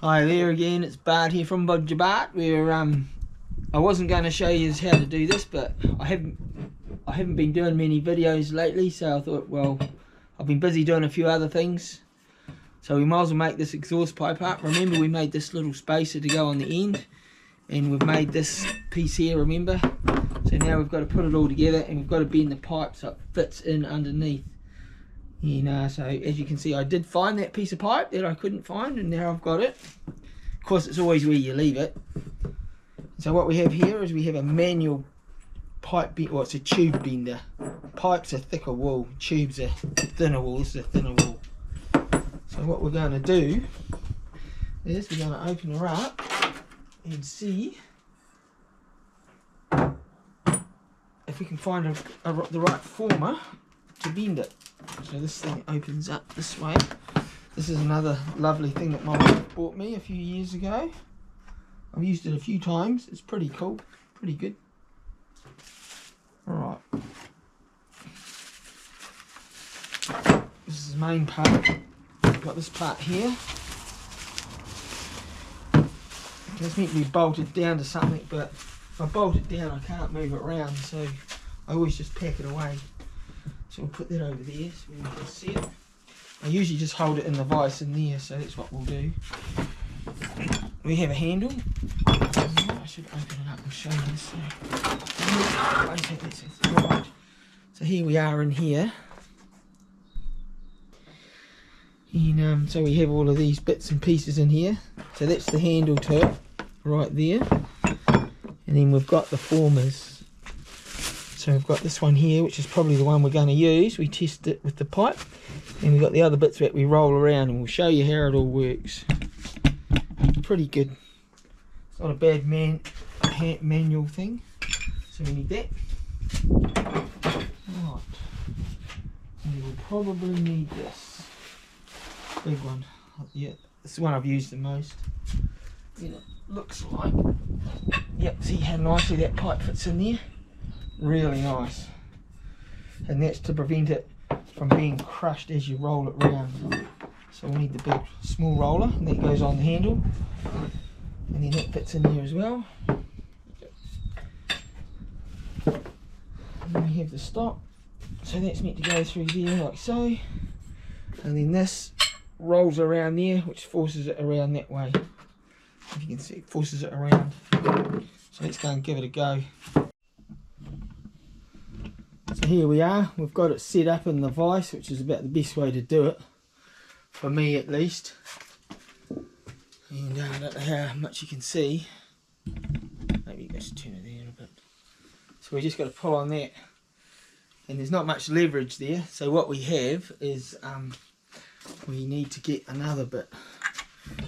Hi there again, it's Bart here from Bodjabart. I wasn't going to show you how to do this, but I haven't been doing many videos lately, so I thought, well, I've been busy doing a few other things, so we might as well make this exhaust pipe up. Remember, we made this little spacer to go on the end, and we've made this piece here, remember? So now we've got to put it all together, and we've got to bend the pipe so it fits in underneath. So as you can see, I did find that piece of pipe that I couldn't find, and now I've got it. Of course, it's always where you leave it. So what we have here is we have a manual pipe bend, well, it's a tube bender. Pipes are thicker wool, tubes are thinner wool. This is a thinner wool. So what we're going to do is we're going to open her up and see if we can find the right former to bend it. So this thing opens up this way. This is another lovely thing that my wife bought me a few years ago. I've used it a few times. It's pretty cool, pretty good. Alright. This is the main part. I've got this part here. It's meant to be bolted down to something, but if I bolt it down I can't move it around, so I always just pack it away. So we'll put that over there so we can see it. I usually just hold it in the vise in there, so that's what we'll do. We have a handle. I should open it up and show you this. Right. So here we are in here. And so we have all of these bits and pieces in here. So that's the handle to it, right there. And then we've got the formers. So we've got this one here, which is probably the one we're going to use. We test it with the pipe. And we've got the other bits that we roll around, and we'll show you how it all works. Pretty good. It's not a bad manual thing. So we need that. Right. And we will probably need this. Big one. Yeah, this is the one I've used the most. And it looks like, yep, see how nicely that pipe fits in there? Really nice. And that's to prevent it from being crushed as you roll it round. So we need the big small roller, and that goes on the handle, and then that fits in there as well. And then we have the stop, so that's meant to go through there like so, and then this rolls around there, which forces it around that way. If you can see, it forces it around. So let's go and give it a go. So here we are, we've got it set up in the vise, which is about the best way to do it, for me at least. And I don't know how much you can see, maybe just turn it there a bit. So we just got to pull on that, and there's not much leverage there, so what we have is we need to get another bit.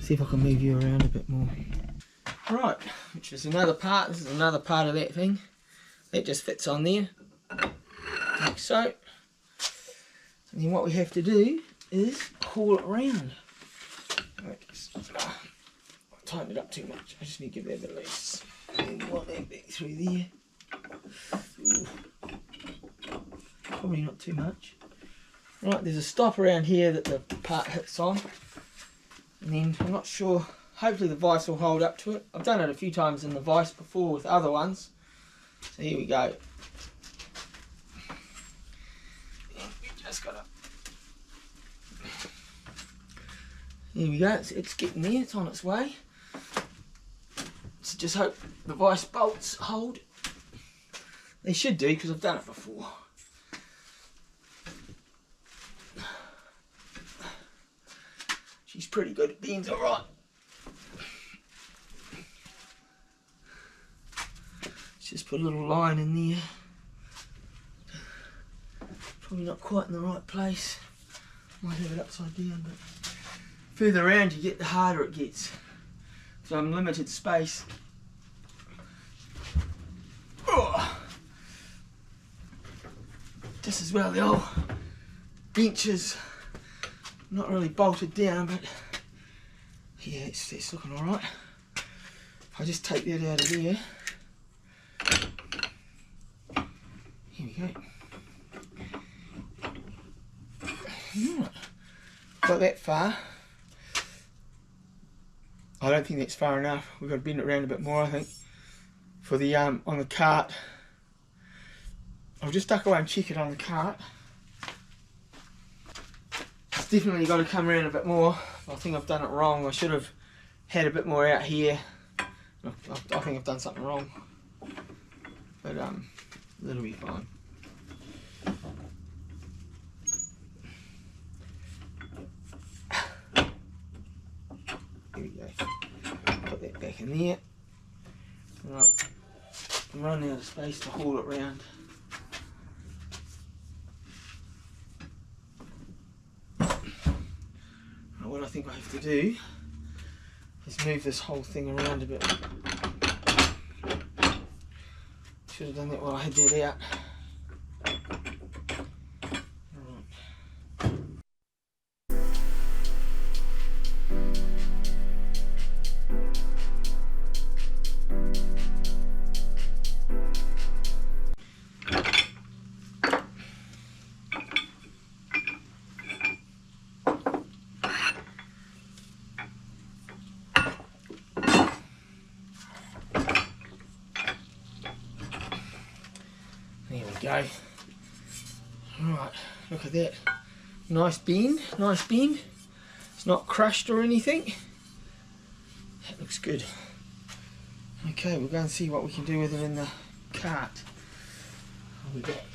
See if I can move you around a bit more. Right, which is another part. This is another part of that thing. That just fits on there, like so. And then what we have to do is haul it around. I tightened it up too much. I just need to give that a bit loose. And then want that back through there. Ooh. Probably not too much. Right, there's a stop around here that the part hits on. And then I'm not sure, hopefully the vise will hold up to it. I've done it a few times in the vise before with other ones. So here we go. Here we go, it's getting there, it's on its way. So just hope the vise bolts hold. They should do, because I've done it before. She's pretty good at bends, alright. Let's just put a little line in there. Probably not quite in the right place. Might have it upside down, but further around you get, the harder it gets. So I'm limited space. Oh. Just as well, the old benches not really bolted down, but yeah, it's looking alright. If I just take that out of there, here we go. Right. Got that far. I don't think that's far enough. We've got to bend it around a bit more, I think. For the on the cart, I'll just duck away and check it on the cart. It's definitely got to come around a bit more. I think I've done it wrong. I should have had a bit more out here. I think I've done something wrong, but that'll be fine. Here we go. Put that back in there. Right, I'm running out of space to haul it round. Right, what I think I have to do is move this whole thing around a bit. Should have done that while I had that out. There we go. Right, look at that. Nice bend, nice bend. It's not crushed or anything. That looks good. Okay, we'll go and see what we can do with it in the cart. I'll be back.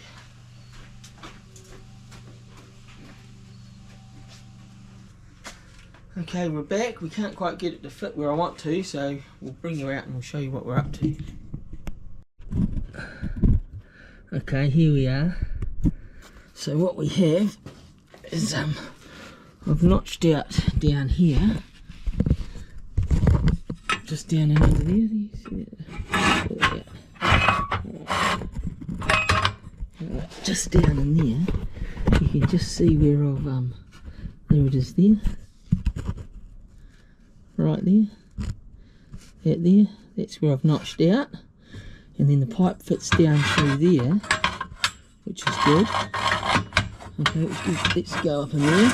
Okay, we're back. We can't quite get it to fit where I want to, so we'll bring you out and we'll show you what we're up to. Okay, here we are. So what we have is I've notched out down here, just down and under there. You see that? Right, just down in there, you can just see where I've there it is there, right there, that there. That's where I've notched out. And then the pipe fits down through there, which is good. Okay, let's go up in there.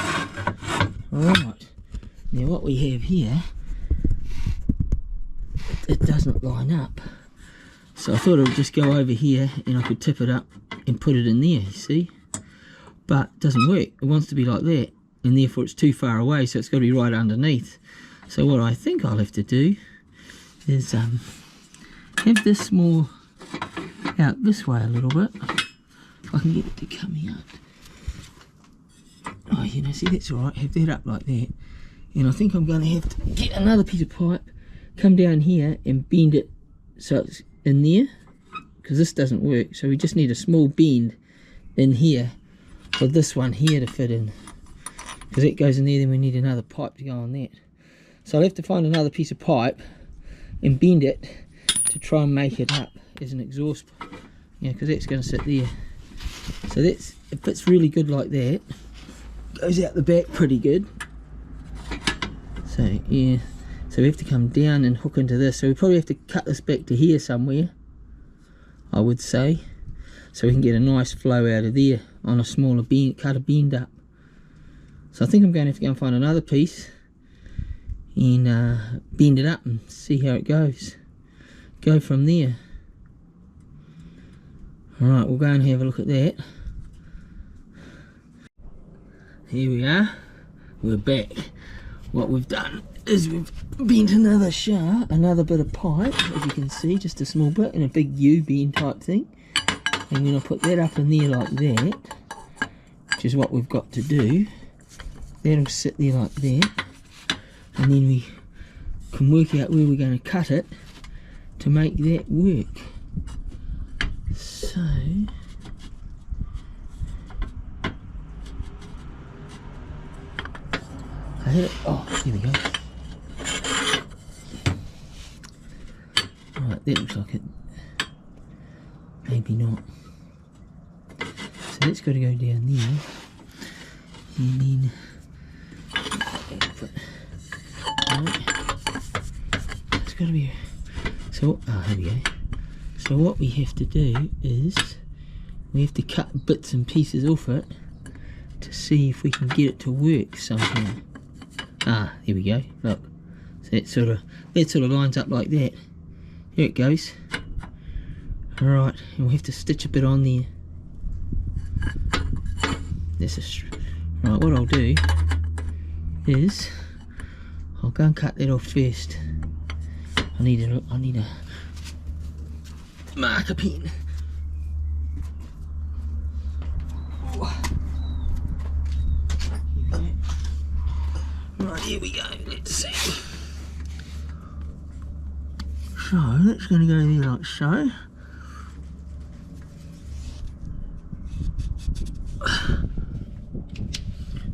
Alright, now what we have here, it doesn't line up. So I thought it would just go over here and I could tip it up and put it in there, you see. But it doesn't work, it wants to be like that, and therefore it's too far away, so it's got to be right underneath. So what I think I'll have to do is have this more out this way a little bit. If I can get it to come out. Oh, you know, see, that's alright, have that up like that. And I think I'm going to have to get another piece of pipe, come down here and bend it so it's in there, because this doesn't work. So we just need a small bend in here for this one here to fit in, because it goes in there, then we need another pipe to go on that. So I'll have to find another piece of pipe and bend it to try and make it up as an exhaust, yeah, because that's going to sit there. So that's, it fits really good like that, goes out the back pretty good. So yeah, so we have to come down and hook into this, so we probably have to cut this back to here somewhere, I would say, so we can get a nice flow out of there on a smaller bend, cut a bend up. So I think I'm going to have to go and find another piece and bend it up and see how it goes. Go from there. Alright, we'll go and have a look at that. Here we are, we're back. What we've done is we've bent another shaft, another bit of pipe, as you can see, just a small bit, and a big U-bend type thing. And then I'll put that up in there like that, which is what we've got to do. That'll sit there like that, and then we can work out where we're going to cut it to make that work. So I hit it. Oh, here we go. Right, that looks like it. Maybe not. So that's got to go down there, and then it's got to be. So here we go. So what we have to do is we have to cut bits and pieces off it to see if we can get it to work somehow. Here we go. Look, So that sort of lines up like that. Here it goes. Alright, and we'll have to stitch a bit on there. Right, what I'll do is I'll go and cut that off first. I need a marker pen. Right, here we go. Let's see. So that's going to go there like so.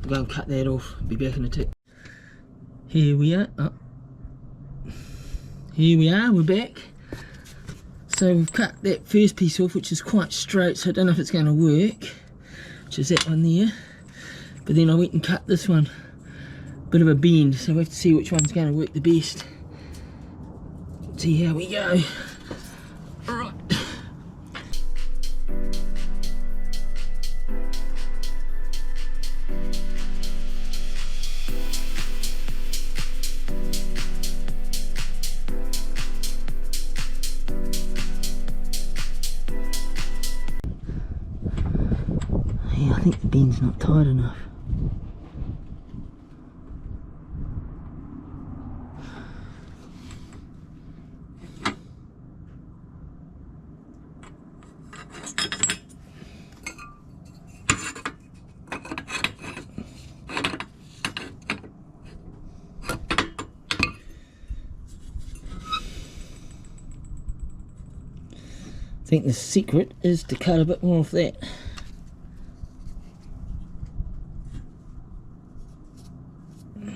I'll go and cut that off. Be back in a tick. Here we are. Oh. Here we are. We're back. So we've cut that first piece off, which is quite straight. So I don't know if it's going to work. Which is that one there. But then I went and cut this one. Bit of a bend. So we have to see which one's going to work the best. See how we go. Alright. Yeah, I think the bend's not tight enough. I think the secret is to cut a bit more of that.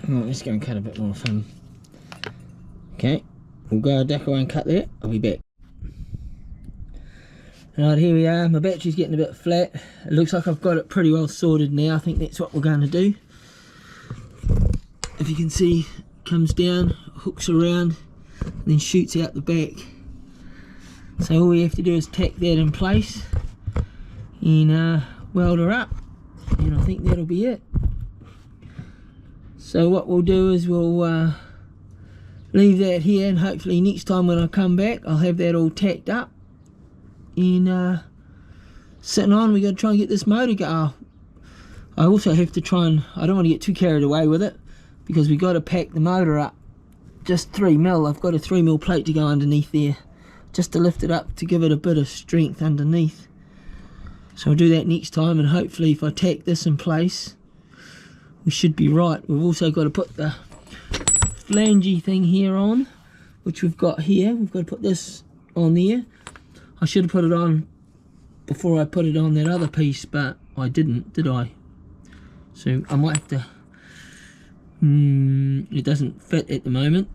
Let's go and cut a bit more of him. Okay, we'll go duck away and cut that. I'll be back. Right, here we are. My battery's getting a bit flat. It looks like I've got it pretty well sorted now. I think that's what we're going to do. If you can see, it comes down, hooks around, and then shoots out the back. So all we have to do is tack that in place and weld her up, and I think that'll be it. So what we'll do is we'll leave that here, and hopefully next time when I come back I'll have that all tacked up and sitting on. We got to try and get this motor going. I also have to try and, I don't want to get too carried away with it, because we got to pack the motor up just 3mm. I've got a 3mm plate to go underneath there, just to lift it up to give it a bit of strength underneath. So I'll do that next time, and hopefully if I tack this in place we should be right. We've also got to put the flangey thing here on, which we've got here. We've got to put this on there. I should have put it on before I put it on that other piece, but I didn't, did I? So I might have to, it doesn't fit at the moment.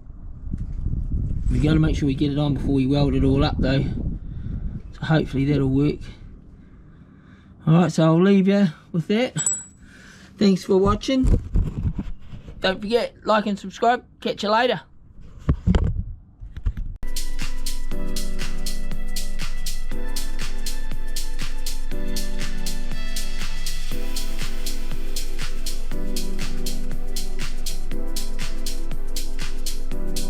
We've got to make sure we get it on before we weld it all up though, so hopefully that'll work. Alright, so I'll leave you with that. Thanks for watching. Don't forget, like and subscribe. Catch you later.